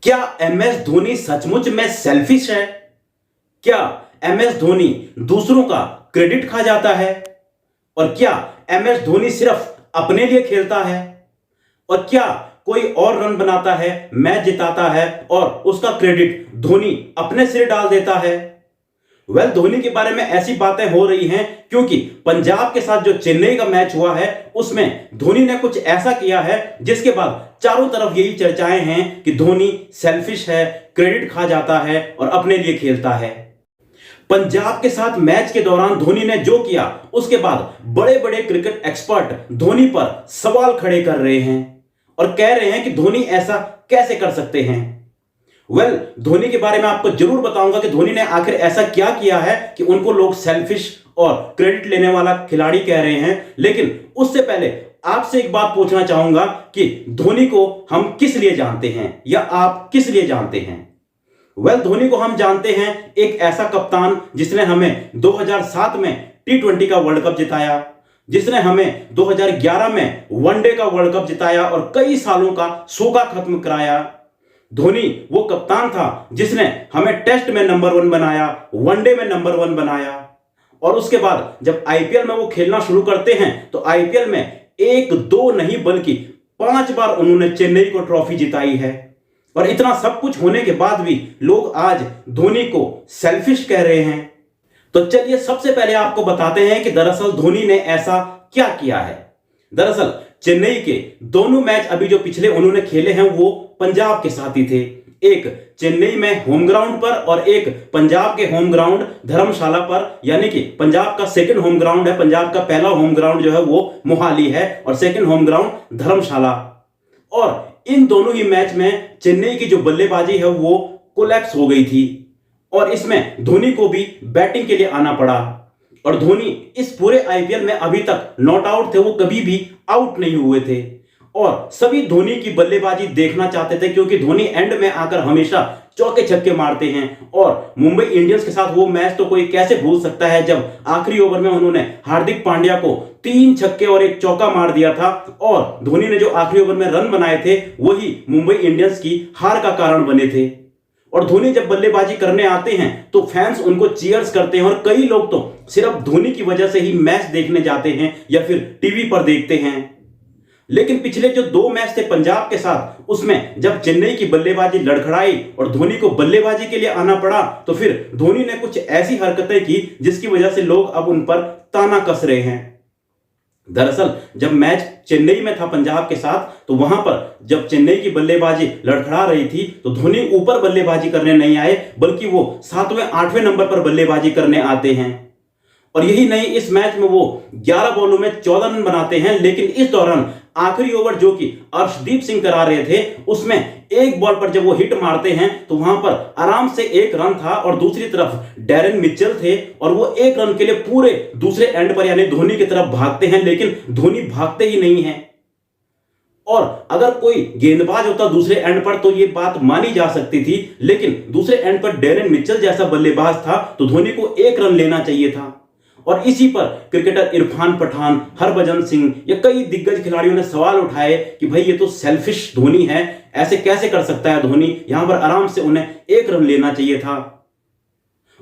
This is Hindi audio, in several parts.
क्या एमएस धोनी सचमुच में सेल्फिश है? क्या एमएस धोनी दूसरों का क्रेडिट खा जाता है? और क्या एमएस धोनी सिर्फ अपने लिए खेलता है? और क्या कोई और रन बनाता है, मैच जिताता है और उसका क्रेडिट धोनी अपने सिर डाल देता है? धोनी के बारे में ऐसी बातें हो रही हैं क्योंकि पंजाब के साथ जो चेन्नई का मैच हुआ है उसमें धोनी ने कुछ ऐसा किया है जिसके बाद चारों तरफ यही चर्चाएं हैं कि धोनी सेल्फिश है, क्रेडिट खा जाता है और अपने लिए खेलता है। पंजाब के साथ मैच के दौरान धोनी ने जो किया उसके बाद बड़े बड़े क्रिकेट एक्सपर्ट धोनी पर सवाल खड़े कर रहे हैं और कह रहे हैं कि धोनी ऐसा कैसे कर सकते हैं। धोनी के बारे में आपको जरूर बताऊंगा कि धोनी ने आखिर ऐसा क्या किया है कि उनको लोग सेल्फिश और क्रेडिट लेने वाला खिलाड़ी कह रहे हैं। लेकिन उससे पहले आपसे एक बात पूछना चाहूंगा कि धोनी को हम किस लिए जानते हैं या आप किस लिए जानते हैं? धोनी को हम जानते हैं एक ऐसा कप्तान जिसने हमें 2007 में T20 का वर्ल्ड कप जिताया, जिसने हमें 2011 में वनडे का वर्ल्ड कप जिताया और कई सालों का सोगा खत्म कराया। धोनी वो कप्तान था जिसने हमें टेस्ट में नंबर 1 बनाया, वनडे में नंबर 1 बनाया और उसके बाद जब आईपीएल में वो खेलना शुरू करते हैं तो आईपीएल में 1-2 नहीं बल्कि 5 बार उन्होंने चेन्नई को ट्रॉफी जिताई है। और इतना सब कुछ होने के बाद भी लोग आज धोनी को सेल्फिश कह रहे हैं। तो चलिए सबसे पहले आपको बताते हैं कि दरअसल धोनी ने ऐसा क्या किया है। दरअसल चेन्नई के दोनों मैच अभी जो पिछले उन्होंने खेले हैं वो पंजाब के साथ ही थे। एक चेन्नई में होम ग्राउंड पर और एक पंजाब के होम ग्राउंड धर्मशाला पर, यानी कि पंजाब का सेकंड होम ग्राउंड है। पंजाब का पहला होम ग्राउंड जो है वो मोहाली है और सेकंड होम ग्राउंड धर्मशाला। और इन दोनों ही मैच में चेन्नई की जो बल्लेबाजी है वो कोलैप्स हो गई थी और इसमें धोनी को भी बैटिंग के लिए आना पड़ा। और धोनी इस पूरे आईपीएल में अभी तक नॉट आउट थे, वो कभी भी आउट नहीं हुए थे और सभी धोनी की बल्लेबाजी देखना चाहते थे क्योंकि धोनी एंड में आकर हमेशा चौके छक्के मारते हैं। और मुंबई इंडियंस के साथ वो मैच तो कोई कैसे भूल सकता है जब आखिरी ओवर में उन्होंने हार्दिक पांड्या को 3 छक्के और 1 चौका मार दिया था और धोनी ने जो आखिरी ओवर में रन बनाए थे वही मुंबई इंडियंस की हार का कारण बने थे। और धोनी जब बल्लेबाजी करने आते हैं तो फैंस उनको चीयर्स करते हैं और कई लोग तो सिर्फ धोनी की वजह से ही मैच देखने जाते हैं या फिर टीवी पर देखते हैं। लेकिन पिछले जो 2 मैच थे पंजाब के साथ उसमें जब चेन्नई की बल्लेबाजी लड़खड़ाई और धोनी को बल्लेबाजी के लिए आना पड़ा तो फिर धोनी ने कुछ ऐसी हरकतें की जिसकी वजह से लोग अब उन पर ताना कस रहे हैं। दरअसल जब मैच चेन्नई में था पंजाब के साथ तो वहां पर जब चेन्नई की बल्लेबाजी लड़खड़ा रही थी तो धोनी ऊपर बल्लेबाजी करने नहीं आए बल्कि वो 7वें 8वें नंबर पर बल्लेबाजी करने आते हैं। और यही नहीं, इस मैच में वो 11 बॉलों में 14 रन बनाते हैं। लेकिन इस दौरान आखिरी ओवर जो कि अर्शदीप सिंह करा रहे थे उसमें एक बॉल पर जब वो हिट मारते हैं तो वहां पर आराम से 1 रन था और दूसरी तरफ डैरेन मिचेल थे और वो 1 रन के लिए पूरे दूसरे एंड पर यानी धोनी की तरफ भागते हैं, लेकिन धोनी भागते ही नहीं है। और अगर कोई गेंदबाज होता दूसरे एंड पर तो ये बात मानी जा सकती थी, लेकिन दूसरे एंड पर डैरेन मिचेल जैसा बल्लेबाज था तो धोनी को 1 रन लेना चाहिए था। और इसी पर क्रिकेटर इरफान पठान, हरभजन सिंह या कई दिग्गज खिलाड़ियों ने सवाल उठाए कि भाई ये तो सेल्फिश धोनी है, ऐसे कैसे कर सकता है धोनी, यहां पर आराम से उन्हें 1 रन लेना चाहिए था।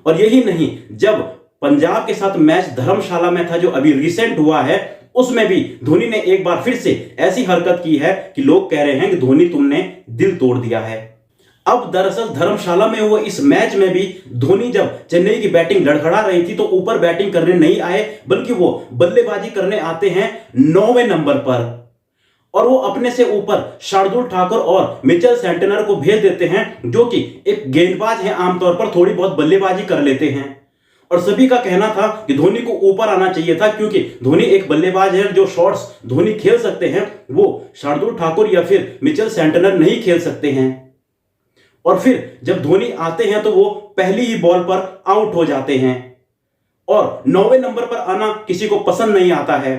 और यही नहीं, जब पंजाब के साथ मैच धर्मशाला में था जो अभी रिसेंट हुआ है उसमें भी धोनी ने एक बार फिर से ऐसी हरकत की है कि लोग कह रहे हैं कि धोनी तुमने दिल तोड़ दिया है। अब दरअसल धर्मशाला में हुए इस मैच में भी धोनी जब चेन्नई की बैटिंग लड़खड़ा रही थी तो ऊपर बैटिंग करने नहीं आए बल्कि वो बल्लेबाजी करने आते हैं 9वें नंबर पर और वो अपने से ऊपर शार्दुल ठाकुर और मिचेल सेंटनर को भेज देते हैं जो कि एक गेंदबाज है, आमतौर पर थोड़ी बहुत बल्लेबाजी कर लेते हैं। और सभी का कहना था कि धोनी को ऊपर आना चाहिए था क्योंकि धोनी एक बल्लेबाज है, जो शॉट्स धोनी खेल सकते हैं वो शार्दुल ठाकुर या फिर मिचेल सेंटनर नहीं खेल सकते हैं। और फिर जब धोनी आते हैं तो वो पहली ही बॉल पर आउट हो जाते हैं और 9वें नंबर पर आना किसी को पसंद नहीं आता है।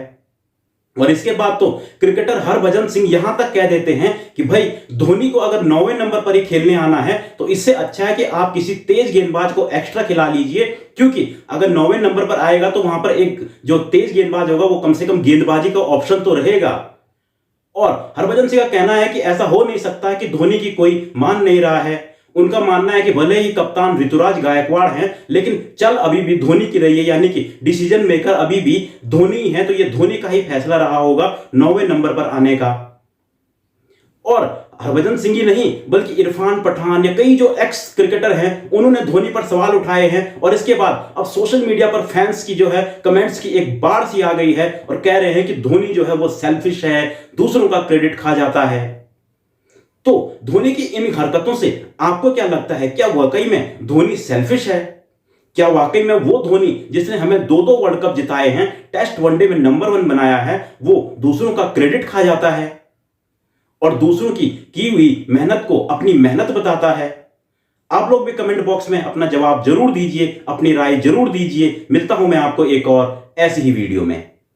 और इसके बाद तो क्रिकेटर हरभजन सिंह यहां तक कह देते हैं कि भाई धोनी को अगर 9वें नंबर पर ही खेलने आना है तो इससे अच्छा है कि आप किसी तेज गेंदबाज को एक्स्ट्रा खिला लीजिए, क्योंकि अगर 9वें नंबर पर आएगा तो वहां पर एक जो तेज गेंदबाज होगा वो कम से कम गेंदबाजी का ऑप्शन तो रहेगा। और हरभजन सिंह का कहना है कि ऐसा हो नहीं सकता कि धोनी की कोई मान नहीं रहा है। उनका मानना है कि भले ही कप्तान ऋतुराज गायकवाड़ हैं, लेकिन चल अभी भी धोनी की रही है, यानी कि डिसीजन मेकर अभी भी धोनी है, तो ये धोनी का ही फैसला रहा होगा 9वें नंबर पर आने का। और हरभजन सिंह ही नहीं बल्कि इरफान पठान या कई जो एक्स क्रिकेटर हैं उन्होंने धोनी पर सवाल उठाए हैं, और इसके बाद अब सोशल मीडिया पर फैंस की जो है कमेंट्स की एक बाढ़ सी आ गई है और कह रहे हैं कि धोनी जो है वो सेल्फिश है, दूसरों का क्रेडिट खा जाता है। तो धोनी की इन हरकतों से आपको क्या लगता है, क्या वाकई में धोनी सेल्फिश है? क्या वाकई में वो धोनी जिसने हमें 2-2 वर्ल्ड कप जिताए हैं, टेस्ट वनडे में नंबर 1 बनाया है, वो दूसरों का क्रेडिट खा जाता है और दूसरों की हुई मेहनत को अपनी मेहनत बताता है? आप लोग भी कमेंट बॉक्स में अपना जवाब जरूर दीजिए, अपनी राय जरूर दीजिए। मिलता हूं मैं आपको एक और ऐसी ही वीडियो में।